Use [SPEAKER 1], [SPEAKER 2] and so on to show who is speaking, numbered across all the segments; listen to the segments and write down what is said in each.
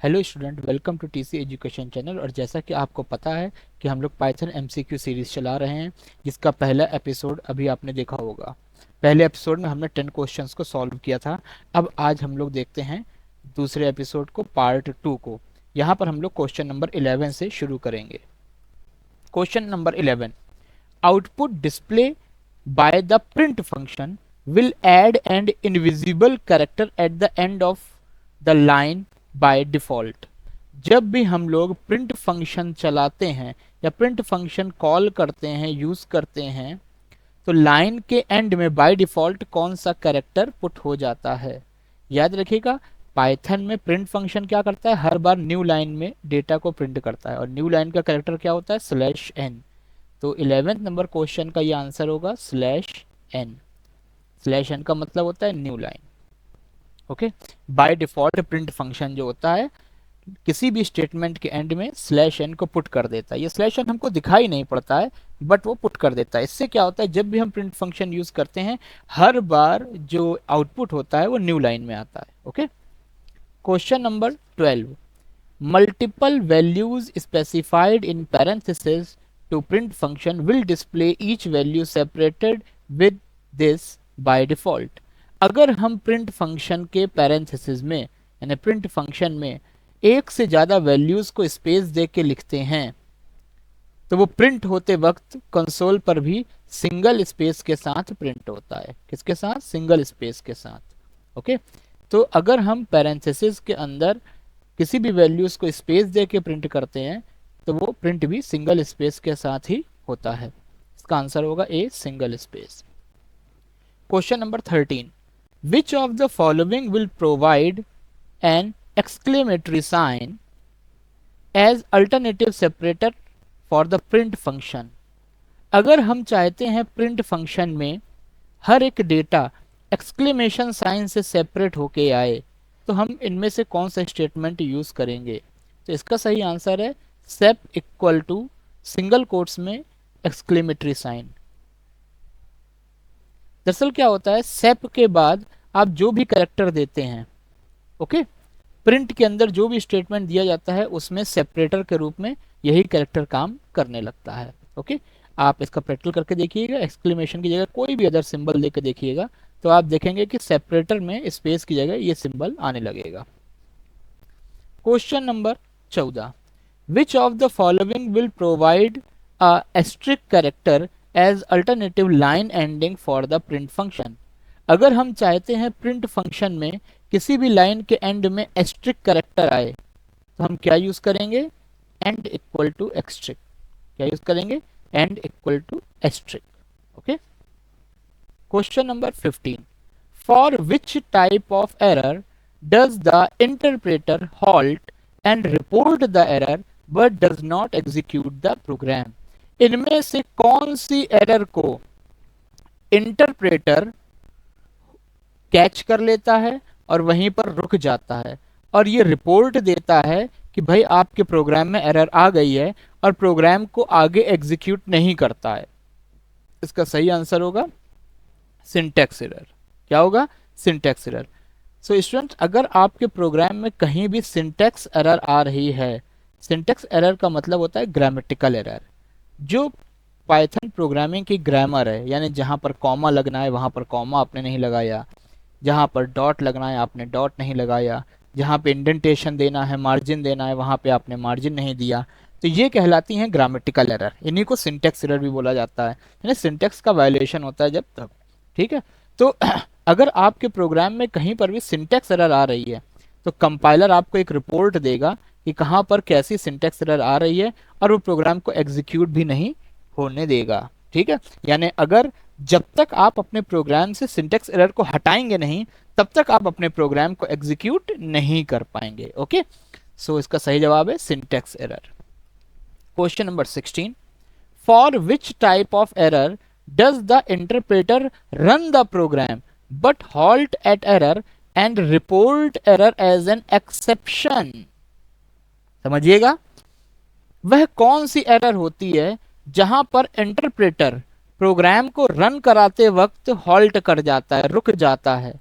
[SPEAKER 1] Hello student, welcome to TC education channel. और जैसा कि आपको पता है कि हम लोग पाइथन एमसीक्यू सीरीज चला रहे हैं, जिसका पहला एपिसोड अभी आपने देखा होगा। पहले एपिसोड में हमने 10 क्वेश्चंस को सॉल्व किया था। अब आज हम लोग देखते हैं दूसरे एपिसोड को, पार्ट 2 को। यहाँ पर हम लोग क्वेश्चन नंबर 11 से शुरू करेंगे। Question number 11, output display by the print function will add an invisible character at the end of the line by default। जब भी हम लोग प्रिंट फंक्शन चलाते हैं या प्रिंट फंक्शन कॉल करते हैं, यूज करते हैं, तो लाइन के एंड में बाय डिफॉल्ट कौन सा कैरेक्टर पुट हो जाता है। याद रखिएगा, पाइथन में प्रिंट फंक्शन क्या करता है, हर बार न्यू लाइन में डेटा को प्रिंट करता है, और न्यू लाइन का कैरेक्टर क्या होता है, /n। तो 11th नंबर क्वेश्चन का ये आंसर होगा /n। /n का मतलब होता है new line. Okay, by default print function जो होता है किसी भी स्टेटमेंट के एंड में /n को पुट कर देता है। ये /n हमको दिखाई नहीं पड़ता है, बट वो पुट कर देता है। इससे क्या होता है, जब भी हम प्रिंट फंक्शन यूज करते हैं, हर बार जो आउटपुट होता है वो न्यू लाइन में आता है। Okay, question number 12, multiple values specified in parenthesis to print function will display each value separated with this by default. अगर हम प्रिंट फंक्शन के पैरेंथेसिस में यानी प्रिंट फंक्शन में एक से ज्यादा वैल्यूज को स्पेस दे के लिखते हैं, तो वो प्रिंट होते वक्त कंसोल पर भी सिंगल स्पेस के साथ प्रिंट होता है। किसके साथ, सिंगल स्पेस के साथ। ओके, तो अगर हम पैरेंथेसिस के अंदर किसी भी वैल्यूज को स्पेस दे के प्रिंट करते हैं, तो वो प्रिंट भी सिंगल स्पेस के साथ ही होता है। इसका आंसर होगा ए, single space. Question number 13, which of the following will provide an exclamatory sign as alternative separator for the print function। अगर हम चाहते हैं प्रिंट फंक्शन में हर एक डेटा एक्सक्लेमेशन साइन से सेपरेट होके आए, तो हम इनमें से कौन सा स्टेटमेंट यूज करेंगे। तो इसका सही आंसर है सेप इक्वल टू सिंगल कोट्स में एक्सक्लेमेटरी साइन। दरअसल क्या होता है, सेप के बाद आप जो भी कैरेक्टर देते हैं, ओके, प्रिंट के अंदर जो भी स्टेटमेंट दिया जाता है उसमें सेपरेटर के रूप में यही कैरेक्टर काम करने लगता है। ओके, आप इसका प्रैक्टिकल करके देखिएगा, एक्सक्लेमेशन की जगह कोई भी अदर सिंबल देकर देखिएगा, तो आप देखेंगे कि सेपरेटर में स्पेस की जगह ये सिंबल आने लगेगा। Question number 14, which of the following will provide a asterisk character as alternative line ending for the print function. अगर हम चाहते हैं प्रिंट फंक्शन में किसी भी लाइन के एंड में एस्ट्रिक कैरेक्टर आए, तो हम क्या यूज करेंगे, एंड इक्वल टू एक्स्ट्रिक। क्या यूज करेंगे, end equal to asterisk. Okay, question number 15, for which type of error does the interpreter halt and report the error but does not execute the program. इनमें से कौन सी error को interpreter catch कर लेता है और वहीं पर रुक जाता है, और ये रिपोर्ट देता है कि भाई आपके प्रोग्राम में एरर आ गई है, और प्रोग्राम को आगे एग्जीक्यूट नहीं करता है। इसका सही आंसर होगा सिंटैक्स एरर। क्या होगा, सिंटैक्स एरर। सो स्टूडेंट, अगर आपके प्रोग्राम में कहीं भी सिंटैक्स एरर आ रही है, सिंटैक्स एरर का मतलब होता है ग्रामेटिकल एरर। जो पाइथन प्रोग्रामिंग की ग्रामर है, यानी जहां पर कॉमा लगना है वहां पर कॉमा आपने नहीं लगाया, जहां पर डॉट लगना है आपने डॉट नहीं लगाया, जहां पे इंडेंटेशन देना है, मार्जिन देना है, वहां पे आपने मार्जिन नहीं दिया, तो ये कहलाती हैं ग्रामेटिकल एरर। इन्हीं को सिंटैक्स एरर भी बोला जाता है, यानी सिंटैक्स का वायलेशन होता है जब तब। ठीक है, तो अगर आपके प्रोग्राम में कहीं पर भी सिंटैक्स एरर आ रही है, तो कंपाइलर आपको एक रिपोर्ट देगा कि कहाँ पर कैसी सिंटैक्स एरर आ रही है, और वो प्रोग्राम को एग्जीक्यूट भी नहीं होने देगा। ठीक है, यानी अगर जब तक आप अपने प्रोग्राम से सिंटैक्स एरर को हटाएंगे नहीं, तब तक आप अपने प्रोग्राम को एग्जीक्यूट नहीं कर पाएंगे। ओके, सो इसका सही जवाब है syntax error. Question number 16, for which type of error does the interpreter run the program but halt at error and report error as an exception. समझिएगा, वह कौन सी एरर होती है जहां पर इंटरप्रेटर प्रोग्राम को रन कराते वक्त हॉल्ट कर जाता है, रुक जाता है,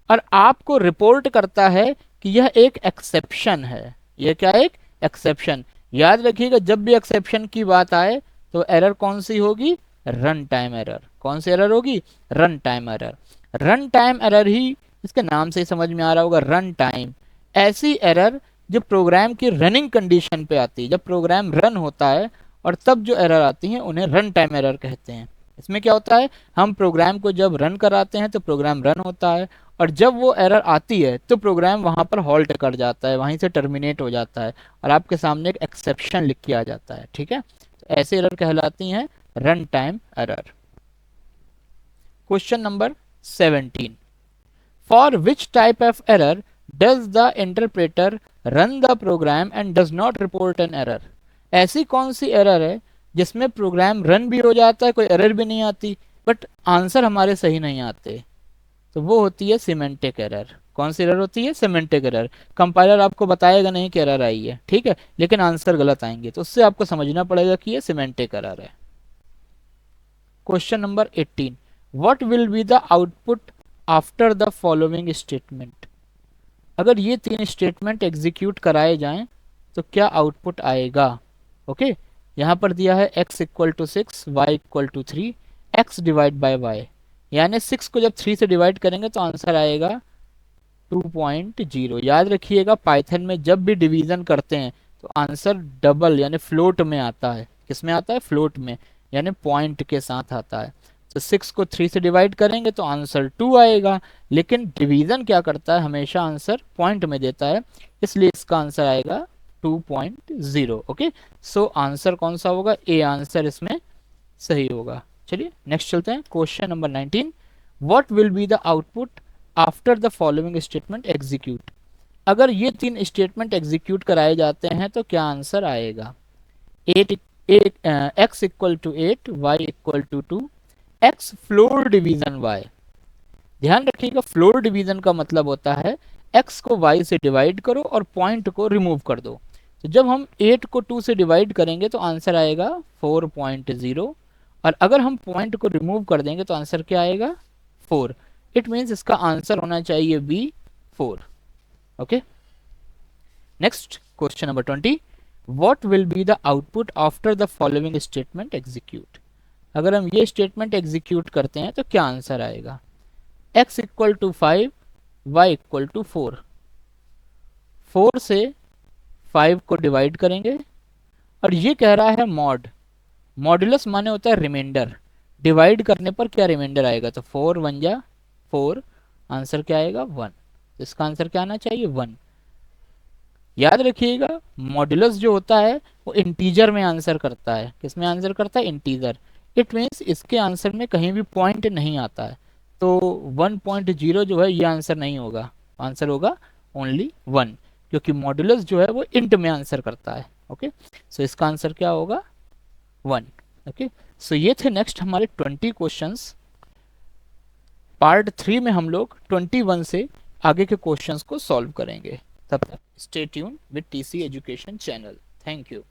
[SPEAKER 1] और आपको रिपोर्ट करता है कि यह एक एक्सेप्शन है। ये क्या है? एक एक्सेप्शन। याद रखिएगा जब भी एक्सेप्शन की बात आए तो एरर कौन सी होगी? Run time error. कौन सी एरर होगी? Run time error. Run time error ही इसके नाम से ही समझ में आ रहा होगा, रन टाइम। ऐसी एरर जो प्रोग्राम की रनिंग कंडीशन पे आती है, जब प्रोग्राम रन होता है और तब जो एरर आती है उन्हें रन टाइम एरर कहते हैं। इसमें क्या होता है, हम प्रोग्राम को जब रन कराते हैं तो प्रोग्राम रन होता है, और जब वो एरर आती है तो प्रोग्राम वहां पर हॉल्ट कर जाता है, वहीं से टर्मिनेट हो जाता है और आपके सामने एक एक्सेप्शन लिख के आ जाता है। ठीक है, तो ऐसे एरर कहलाती हैं run time error. Question number 17, for which type of error does the interpreter run the program and does not report an error? ऐसी कौन सी एरर है जिसमें प्रोग्राम रन भी हो जाता है, कोई एरर भी नहीं आती, बट आंसर हमारे सही नहीं आते? तो वो होती है सिमेंटिक एरर। कौन सी एरर होती है? Semantic error. कंपाइलर आपको बताएगा नहीं कि एरर आई है, ठीक है, लेकिन आंसर गलत आएंगे, तो उससे आपको समझना पड़ेगा कि ये सिमेंटिक एरर है। Question number 18, what will be the output after the following statement? अगर ये तीन स्टेटमेंट एग्जीक्यूट कराए जाएं तो क्या आउटपुट आएगा? ओके, यहाँ पर दिया है x equal to 6, y equal to 3, x divide by y, यानी 6 को जब 3 से डिवाइड करेंगे तो आंसर आएगा 2.0। याद रखिएगा पाइथन में जब भी डिवीजन करते हैं तो आंसर डबल यानी फ्लोट में आता है। किस में आता है? फ्लोट में, यानी पॉइंट के साथ आता है। तो 6 को 3 से डिवाइड करेंगे तो आंसर 2 आएगा, लेकिन डिवीजन क्या करता है? हमेशा आंसर पॉइंट में देता है, इसलिए इसका आंसर आएगा 2.0। ओके, सो आंसर कौन सा होगा? ए आंसर इसमें सही होगा। चलिए नेक्स्ट चलते हैं। Question number 19, what will be the output after the following statement execute? अगर ये तीन स्टेटमेंट एग्जीक्यूट कराए जाते हैं तो क्या आंसर आएगा? 8 x equal to 8, y equal to 2, x floor division y। ध्यान रखिएगा फ्लोर डिवीजन का मतलब होता है x को y से डिवाइड करो और पॉइंट को रिमूव कर दो। तो जब हम 8 को 2 से डिवाइड करेंगे तो आंसर आएगा 4.0, और अगर हम पॉइंट को रिमूव कर देंगे तो आंसर क्या आएगा? 4। इट मीन्स इसका आंसर होना चाहिए B, 4। Okay, next question number 20, what will be the output after the following statement execute? अगर हम ये स्टेटमेंट एग्जीक्यूट करते हैं तो क्या आंसर आएगा? x equal to 5, y equal to 4। 4 से 5 को डिवाइड करेंगे, और ये कह रहा है मॉड। मॉडुलस माने होता है रिमाइंडर। डिवाइड करने पर क्या रिमाइंडर आएगा? तो 4 1 जा 4, आंसर क्या आएगा? 1। इसका आंसर क्या आना चाहिए? 1। याद रखिएगा मॉडुलस जो होता है वो इंटीजर में आंसर करता है। किस में आंसर करता है? इंटीजर। इट मीन्स इसके आंसर में कहीं भी पॉइंट नहीं आता है, तो 1.0 जो है ये आंसर नहीं होगा, आंसर होगा ओनली 1, क्योंकि मॉडुलस जो है वो इंट में आंसर करता है। ओके, सो इसका आंसर क्या होगा? 1। ओके, सो ये थे नेक्स्ट हमारे 20 क्वेश्चंस। पार्ट 3 में हम लोग 21 से आगे के क्वेश्चंस को सॉल्व करेंगे। तब तक stay tune with TC education channel. Thank you.